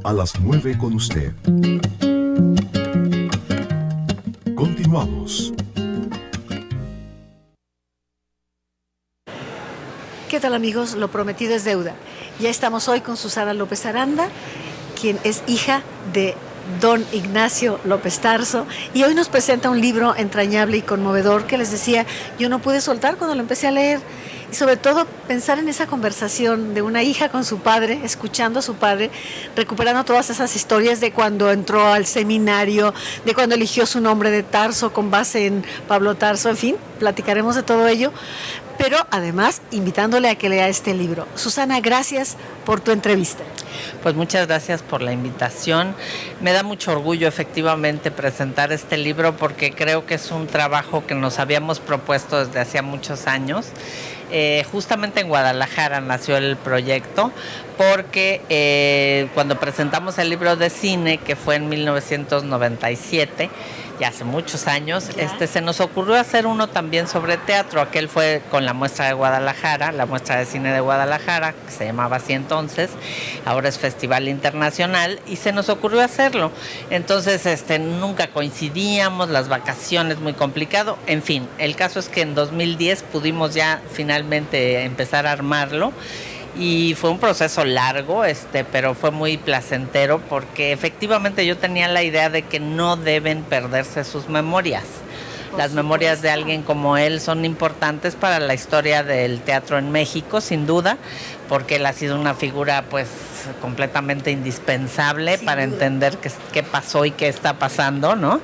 a las 9 con usted. Continuamos. ¿Qué tal, amigos? Lo prometido es deuda. Ya estamos hoy con Susana López Aranda, quien es hija de don Ignacio López Tarso, y hoy nos presenta un libro entrañable y conmovedor que les decía, yo no pude soltar cuando lo empecé a leer, y sobre todo pensar en esa conversación de una hija con su padre, escuchando a su padre, recuperando todas esas historias de cuando entró al seminario, de cuando eligió su nombre de Tarso con base en Pablo Tarso, en fin, platicaremos de todo ello, pero además invitándole a que lea este libro. Susana, gracias por tu entrevista. Pues muchas gracias por la invitación. Me da mucho orgullo efectivamente presentar este libro porque creo que es un trabajo que nos habíamos propuesto desde hacía muchos años. Justamente en Guadalajara nació el proyecto porque cuando presentamos el libro de cine, que fue en 1997, ya hace muchos años, se nos ocurrió hacer uno también sobre teatro. Aquel fue con la muestra de Guadalajara, la muestra de cine de Guadalajara, que se llamaba así entonces, ahora es Festival Internacional, y se nos ocurrió hacerlo. Entonces nunca coincidíamos, las vacaciones muy complicado, en fin, el caso es que en 2010 pudimos ya finalmente empezar a armarlo. Y fue un proceso largo, pero fue muy placentero porque efectivamente yo tenía la idea de que no deben perderse sus memorias. Las memorias de alguien como él son importantes para la historia del teatro en México, sin duda, porque él ha sido una figura pues completamente indispensable para entender qué pasó y qué está pasando, ¿no?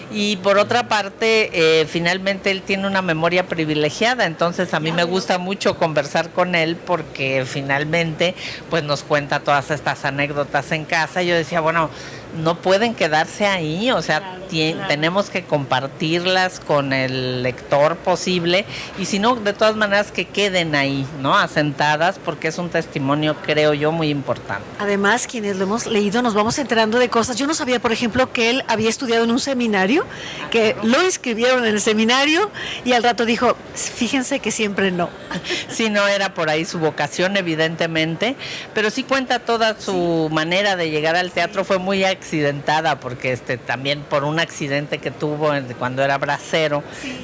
Y por otra parte, finalmente él tiene una memoria privilegiada, entonces a mí me gusta mucho conversar con él porque finalmente pues nos cuenta todas estas anécdotas en casa. Yo decía, bueno, no pueden quedarse ahí, o sea, tenemos que compartirlas con el lector posible, y si no, de todas maneras que queden ahí, ¿no? Asentadas, porque es un testimonio, creo yo, muy importante. Además, quienes lo hemos leído nos vamos enterando de cosas. Yo no sabía, por ejemplo, que él había estudiado en un seminario, que lo inscribieron en el seminario y al rato dijo, fíjense que siempre no. Sí, no era por ahí su vocación, evidentemente, pero sí cuenta toda su manera de llegar al teatro. Fue muy accidentada porque también por un accidente que tuvo cuando era bracero,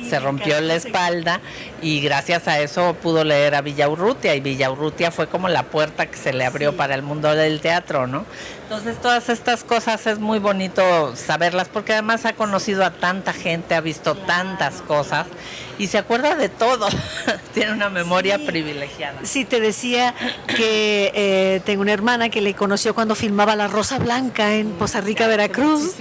se rompió la espalda y gracias a eso pudo leer a Villaurrutia, y Villaurrutia fue como la puerta que se le abrió para el mundo del teatro, ¿no? Entonces todas estas cosas es muy bonito saberlas porque además ha conocido a tanta gente, ha visto tantas cosas y se acuerda de todo. Tiene una memoria privilegiada. Sí, te decía que tengo una hermana que le conoció cuando filmaba La Rosa Blanca en Poza Rica, Veracruz,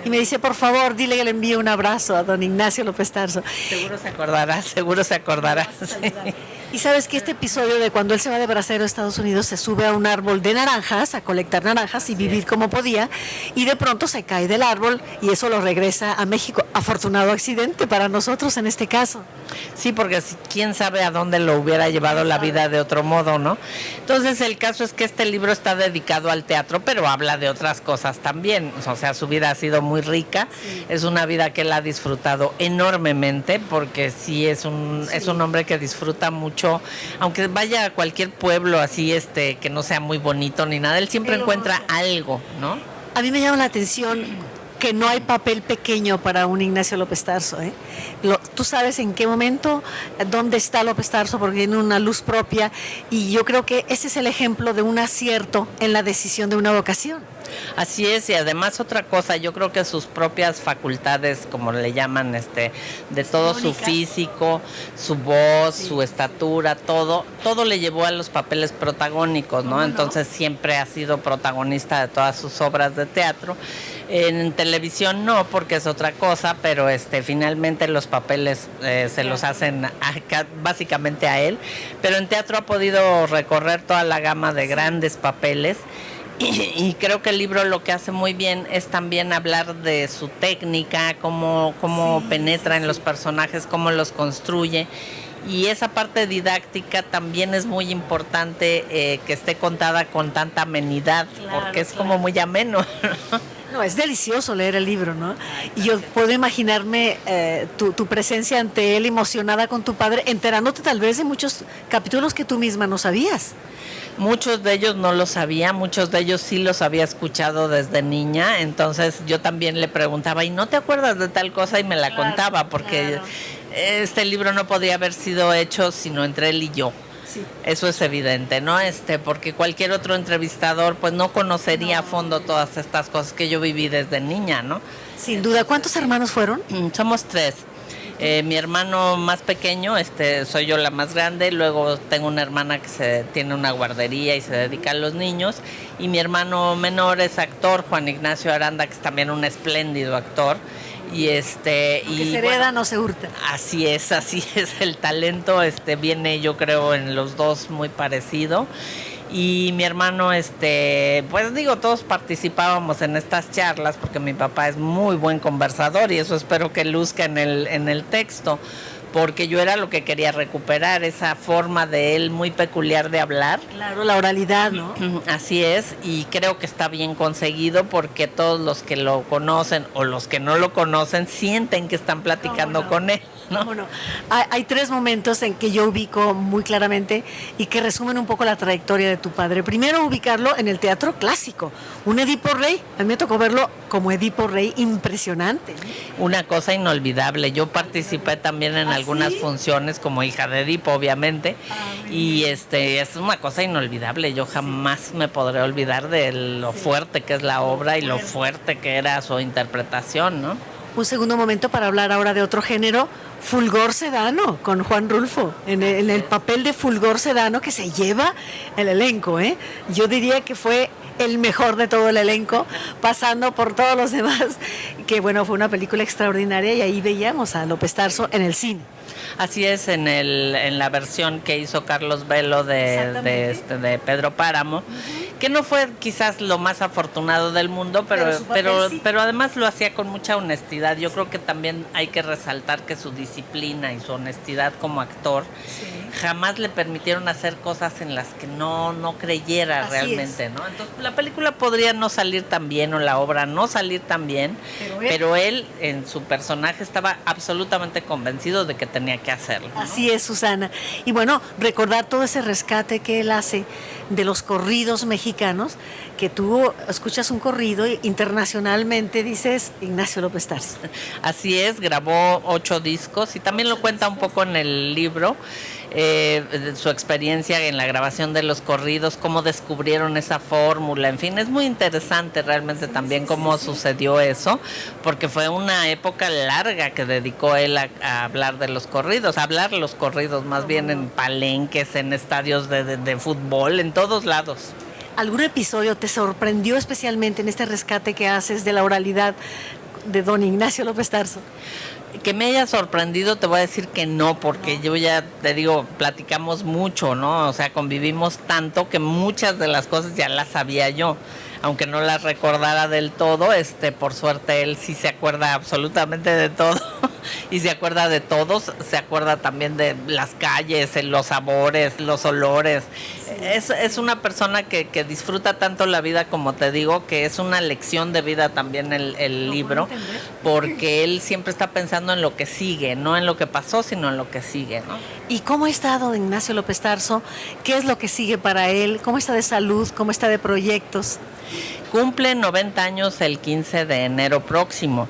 y me dice, por favor, dile que le envíe un abrazo a don Ignacio López Tarso. Seguro se acordará, seguro se acordará. Sí. Y sabes que este episodio de cuando él se va de bracero a Estados Unidos, se sube a un árbol de naranjas a colectar naranjas y vivir como podía, y de pronto se cae del árbol y eso lo regresa a México. Afortunado accidente para nosotros en este caso. Sí, porque quién sabe a dónde lo hubiera llevado la vida de otro modo, ¿no? Entonces el caso es que este libro está dedicado al teatro, pero habla de otras cosas también. O sea, su vida ha sido muy rica, es una vida que él ha disfrutado enormemente, porque sí es un hombre que disfruta mucho, aunque vaya a cualquier pueblo así, que no sea muy bonito ni nada, él siempre encuentra algo, ¿no? A mí me llama la atención que no hay papel pequeño para un Ignacio López Tarso, ¿eh? Tú sabes en qué momento, dónde está López Tarso, porque tiene una luz propia, y yo creo que ese es el ejemplo de un acierto en la decisión de una vocación. Así es, y además otra cosa, yo creo que sus propias facultades, como le llaman, de todo su físico, su voz, su estatura, todo le llevó a los papeles protagónicos, ¿no? Entonces siempre ha sido protagonista de todas sus obras de teatro. En televisión no, porque es otra cosa, pero finalmente los papeles se los hacen básicamente a él, pero en teatro ha podido recorrer toda la gama de grandes papeles. Y creo que el libro lo que hace muy bien es también hablar de su técnica, cómo penetra en los personajes, cómo los construye. Y esa parte didáctica también es muy importante, que esté contada con tanta amenidad, porque es como muy ameno, ¿no? No, es delicioso leer el libro, ¿no? Y yo puedo imaginarme tu presencia ante él, emocionada con tu padre, enterándote tal vez de muchos capítulos que tú misma no sabías. Muchos de ellos no lo sabía, muchos de ellos sí los había escuchado desde niña, entonces yo también le preguntaba, ¿y no te acuerdas de tal cosa? Y me la contaba, porque este libro no podía haber sido hecho sino entre él y yo. Sí. Eso es evidente, ¿no? Porque cualquier otro entrevistador pues no conocería a fondo todas estas cosas que yo viví desde niña, ¿no? Sin duda. ¿Cuántos hermanos fueron? Somos 3. Mi hermano más pequeño, soy yo la más grande, luego tengo una hermana que tiene una guardería y se dedica a los niños, y mi hermano menor es actor, Juan Ignacio Aranda, que es también un espléndido actor. Y que se hereda, no se hurta. Así es, el talento viene, yo creo, en los dos muy parecido. Y mi hermano, pues digo, todos participábamos en estas charlas porque mi papá es muy buen conversador y eso espero que luzca en el texto, porque yo era lo que quería recuperar, esa forma de él muy peculiar de hablar. Claro, la oralidad, ¿no? Así es, y creo que está bien conseguido porque todos los que lo conocen o los que no lo conocen sienten que están platicando con él, ¿no? Bueno, hay 3 momentos en que yo ubico muy claramente y que resumen un poco la trayectoria de tu padre. Primero, ubicarlo en el teatro clásico, un Edipo Rey. A mí me tocó verlo como Edipo Rey, impresionante. Una cosa inolvidable. Yo participé también en algunas funciones como hija de Edipo, obviamente, y es una cosa inolvidable. Yo jamás me podré olvidar de lo fuerte que es la obra y lo fuerte que era su interpretación, ¿no? Un segundo momento para hablar ahora de otro género, Fulgor Sedano, con Juan Rulfo, en el papel de Fulgor Sedano que se lleva el elenco, ¿eh? Yo diría que fue el mejor de todo el elenco, pasando por todos los demás, que bueno, fue una película extraordinaria y ahí veíamos a López Tarso en el cine. Así es, en la versión que hizo Carlos Velo de Pedro Páramo, que no fue quizás lo más afortunado del mundo, pero además lo hacía con mucha honestidad. Yo creo que también hay que resaltar que su disciplina y su honestidad como actor jamás le permitieron hacer cosas en las que no creyera realmente, ¿no? Entonces la película podría no salir tan bien o la obra no salir tan bien, pero él en su personaje estaba absolutamente convencido de que tenía que hacerlo, ¿no? Así es, Susana. Y bueno, recordar todo ese rescate que él hace de los corridos mexicanos, que tú escuchas un corrido y internacionalmente dices Ignacio López Tarso. Así es, grabó 8 discos y también lo cuenta un poco en el libro. Su experiencia en la grabación de los corridos, cómo descubrieron esa fórmula, en fin, es muy interesante realmente también cómo sucedió eso, porque fue una época larga que dedicó él a hablar de los corridos, más bien en palenques, en estadios de fútbol, en todos lados. ¿Algún episodio te sorprendió especialmente en este rescate que haces de la oralidad de don Ignacio López Tarso? Que me haya sorprendido, te voy a decir que no, porque yo ya te digo, platicamos mucho, ¿no? O sea, convivimos tanto que muchas de las cosas ya las sabía yo, aunque no las recordara del todo, por suerte él sí se acuerda absolutamente de todo y se acuerda de todos, se acuerda también de las calles, los sabores, los olores. Es una persona que disfruta tanto la vida, como te digo, que es una lección de vida también el libro, porque él siempre está pensando en lo que sigue, no en lo que pasó, sino en lo que sigue, ¿no? ¿Y cómo está don Ignacio López Tarso? ¿Qué es lo que sigue para él? ¿Cómo está de salud? ¿Cómo está de proyectos? Cumple 90 años el 15 de enero próximo.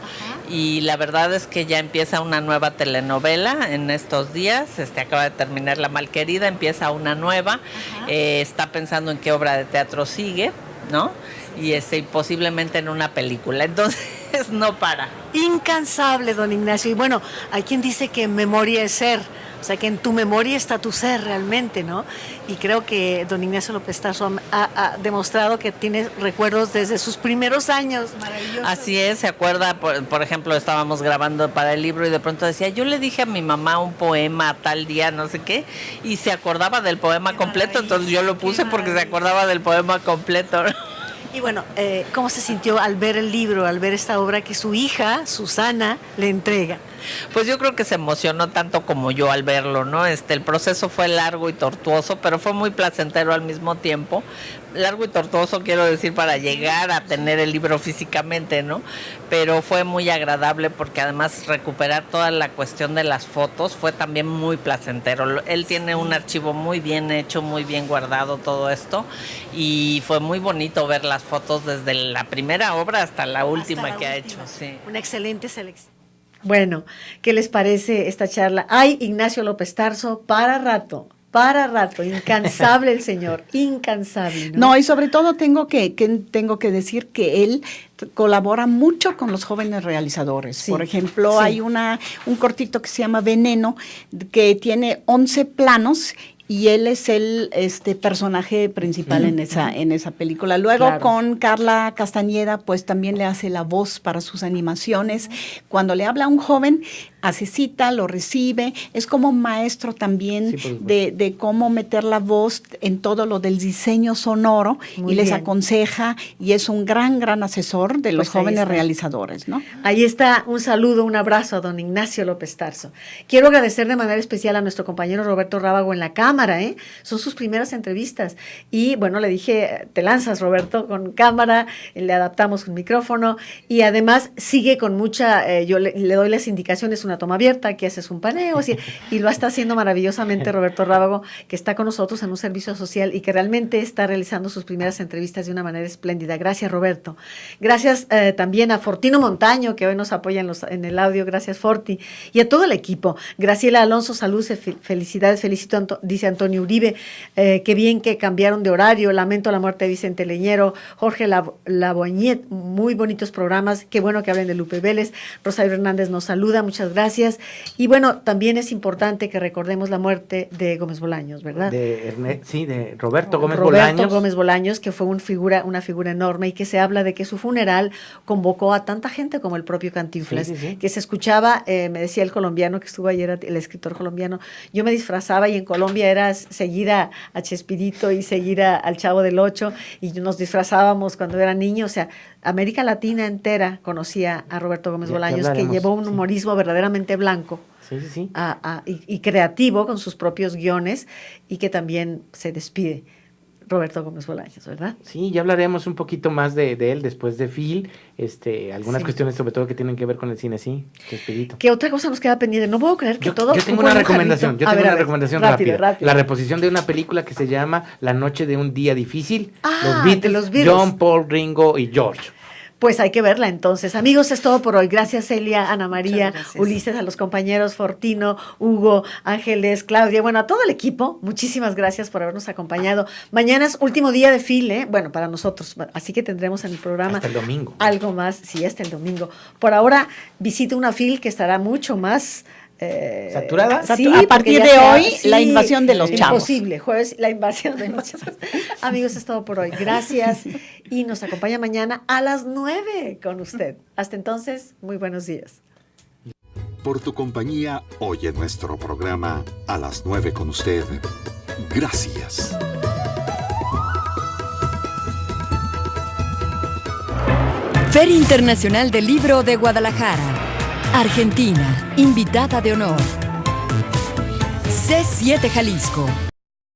Y la verdad es que ya empieza una nueva telenovela en estos días. Acaba de terminar La Malquerida, empieza una nueva. Está pensando en qué obra de teatro sigue, ¿no? Y posiblemente en una película. Entonces no para. Incansable, don Ignacio. Y bueno, hay quien dice que memoria es ser. O sea, que en tu memoria está tu ser realmente, ¿no? Y creo que don Ignacio López Tarso ha demostrado que tiene recuerdos desde sus primeros años. Maravilloso. Así es, se acuerda, por ejemplo, estábamos grabando para el libro y de pronto decía, yo le dije a mi mamá un poema tal día, no sé qué, y se acordaba del poema completo, entonces yo lo puse porque se acordaba del poema completo, ¿no? Y bueno, ¿cómo se sintió al ver el libro, al ver esta obra que su hija, Susana, le entrega? Pues yo creo que se emocionó tanto como yo al verlo, ¿no? El proceso fue largo y tortuoso, pero fue muy placentero al mismo tiempo. Largo y tortuoso quiero decir para llegar a tener el libro físicamente, ¿no? Pero fue muy agradable porque además recuperar toda la cuestión de las fotos fue también muy placentero. Él tiene un archivo muy bien hecho, muy bien guardado todo esto, y fue muy bonito ver las fotos desde la primera obra hasta la última que ha hecho. Sí. Una excelente selección. Bueno, ¿qué les parece esta charla? Ay, Ignacio López Tarso, para rato, incansable el señor, incansable. No, y sobre todo tengo que decir que él colabora mucho con los jóvenes realizadores. Sí, por ejemplo, sí. hay un cortito que se llama Veneno, que tiene 11 planos, y él es el personaje principal en esa película. Luego, claro, con Carla Castañeda, pues también le hace la voz para sus animaciones. Cuando le habla a un joven, hace cita, lo recibe, es como maestro también de cómo meter la voz en todo lo del diseño sonoro. Muy y les bien. Aconseja, y es un gran asesor de los jóvenes realizadores, ¿no? Ahí está, un saludo, un abrazo a don Ignacio López Tarso. Quiero agradecer de manera especial a nuestro compañero Roberto Rábago en la cámara, son sus primeras entrevistas, y bueno, le dije, te lanzas, Roberto, con cámara, le adaptamos un micrófono, y además sigue con mucha, yo le doy las indicaciones, una toma abierta, aquí haces un paneo, y lo está haciendo maravillosamente Roberto Rábago, que está con nosotros en un servicio social y que realmente está realizando sus primeras entrevistas de una manera espléndida. Gracias, Roberto. Gracias también a Fortino Montaño, que hoy nos apoya en el audio. Gracias, Forti. Y a todo el equipo. Graciela Alonso, salud, felicidades, felicito, dice Antonio Uribe, qué bien que cambiaron de horario, lamento la muerte de Vicente Leñero, Jorge Laboñet, muy bonitos programas, qué bueno que hablen de Lupe Vélez. Rosario Hernández nos saluda, muchas gracias. Y bueno, también es importante que recordemos la muerte de Gómez Bolaños, ¿verdad? De Roberto Gómez Bolaños, que fue una figura enorme, y que se habla de que su funeral convocó a tanta gente como el propio Cantinflas, que se escuchaba, me decía el colombiano que estuvo ayer, el escritor colombiano, yo me disfrazaba y en Colombia era seguir a Chespirito y seguir al Chavo del Ocho, y nos disfrazábamos cuando era niño. O sea, América Latina entera conocía a Roberto Gómez Bolaños, que llevó un humorismo verdaderamente blanco y creativo con sus propios guiones, y que también se despide Roberto Gómez Bolaños, ¿verdad? Sí, ya hablaremos un poquito más de él después de Phil, algunas cuestiones sobre todo que tienen que ver con el cine, Chespirito. ¿Qué otra cosa nos queda pendiente? No puedo creer que yo tengo una recomendación, rápida. La reposición de una película que se llama La noche de un día difícil, los Beatles, John, Paul, Ringo y George. Pues hay que verla entonces. Amigos, es todo por hoy. Gracias, Celia, Ana María, Ulises, a los compañeros Fortino, Hugo, Ángeles, Claudia, bueno, a todo el equipo. Muchísimas gracias por habernos acompañado. Mañana es último día de Phil, bueno, para nosotros, así que tendremos en el programa hasta el domingo. Algo más, sí, hasta el domingo. Por ahora, visite una Phil que estará mucho más ¿saturada? Sí, a partir de hoy, la invasión de los chavos. Imposible, jueves, la invasión de los chavos. Amigos, es todo por hoy. Gracias. Y nos acompaña mañana a las 9 con usted. Hasta entonces, muy buenos días. Por tu compañía, oye nuestro programa A las 9 con usted. Gracias. Feria Internacional del Libro de Guadalajara. Argentina, invitada de honor. C7 Jalisco.